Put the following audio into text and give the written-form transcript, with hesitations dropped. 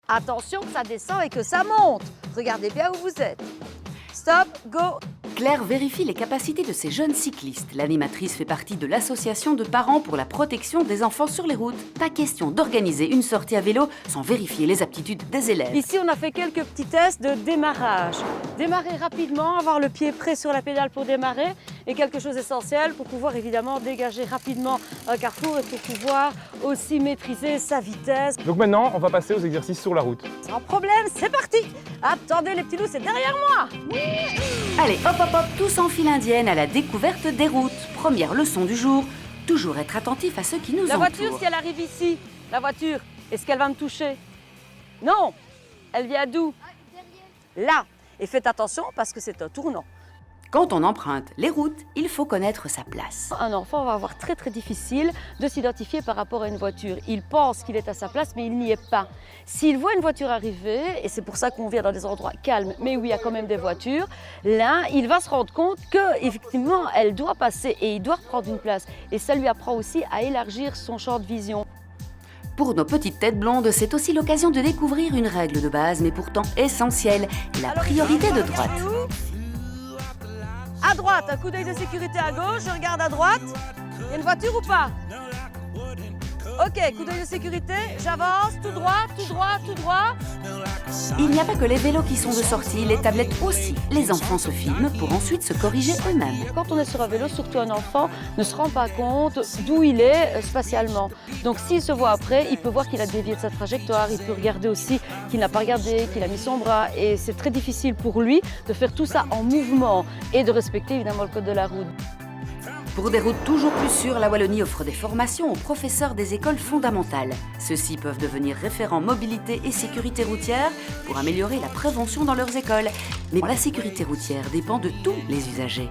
Attention que ça descend et que ça monte. Regardez bien où vous êtes. Stop, go. Claire vérifie les capacités de ces jeunes cyclistes. L'animatrice fait partie de l'association de parents pour la protection des enfants sur les routes. Pas question d'organiser une sortie à vélo sans vérifier les aptitudes des élèves. Ici, on a fait quelques petits tests de démarrage. Démarrer rapidement, avoir le pied près sur la pédale pour démarrer et quelque chose d'essentiel pour pouvoir évidemment dégager rapidement un carrefour et pour pouvoir aussi maîtriser sa vitesse. Donc maintenant, on va passer aux exercices sur la route. Sans problème, c'est parti. Attendez les petits loups, c'est derrière moi. Allez, hop hop hop, tous en file indienne à la découverte des routes. Première leçon du jour, toujours être attentif à ceux qui nous La entourent. voiture, si elle arrive ici, la voiture, est-ce qu'elle va me toucher? Non. Elle vient d'où? Là. Et faites attention parce que c'est un tournant. Quand on emprunte les routes, il faut connaître sa place. Un enfant va avoir très difficile de s'identifier par rapport à une voiture. Il pense qu'il est à sa place, mais il n'y est pas. S'il voit une voiture arriver, et c'est pour ça qu'on vient dans des endroits calmes, mais où il y a quand même des voitures, là, il va se rendre compte qu'effectivement, elle doit passer et il doit reprendre une place. Et ça lui apprend aussi à élargir son champ de vision. Pour nos petites têtes blondes, c'est aussi l'occasion de découvrir une règle de base, mais pourtant essentielle, la priorité de droite. À droite, un coup d'œil de sécurité à gauche, je regarde à droite. Il y a une voiture ou pas? Ok, coup d'œil de sécurité, j'avance, tout droit, tout droit, tout droit. Il n'y a pas que les vélos qui sont de sortie, les tablettes aussi. Les enfants se filment pour ensuite se corriger eux-mêmes. Quand on est sur un vélo, surtout un enfant ne se rend pas compte d'où il est spatialement. Donc s'il se voit après, il peut voir qu'il a dévié de sa trajectoire, il peut regarder aussi qu'il n'a pas regardé, qu'il a mis son bras. Et c'est très difficile pour lui de faire tout ça en mouvement et de respecter évidemment le code de la route. Pour des routes toujours plus sûres, la Wallonie offre des formations aux professeurs des écoles fondamentales. Ceux-ci peuvent devenir référents mobilité et sécurité routière pour améliorer la prévention dans leurs écoles. Mais la sécurité routière dépend de tous les usagers.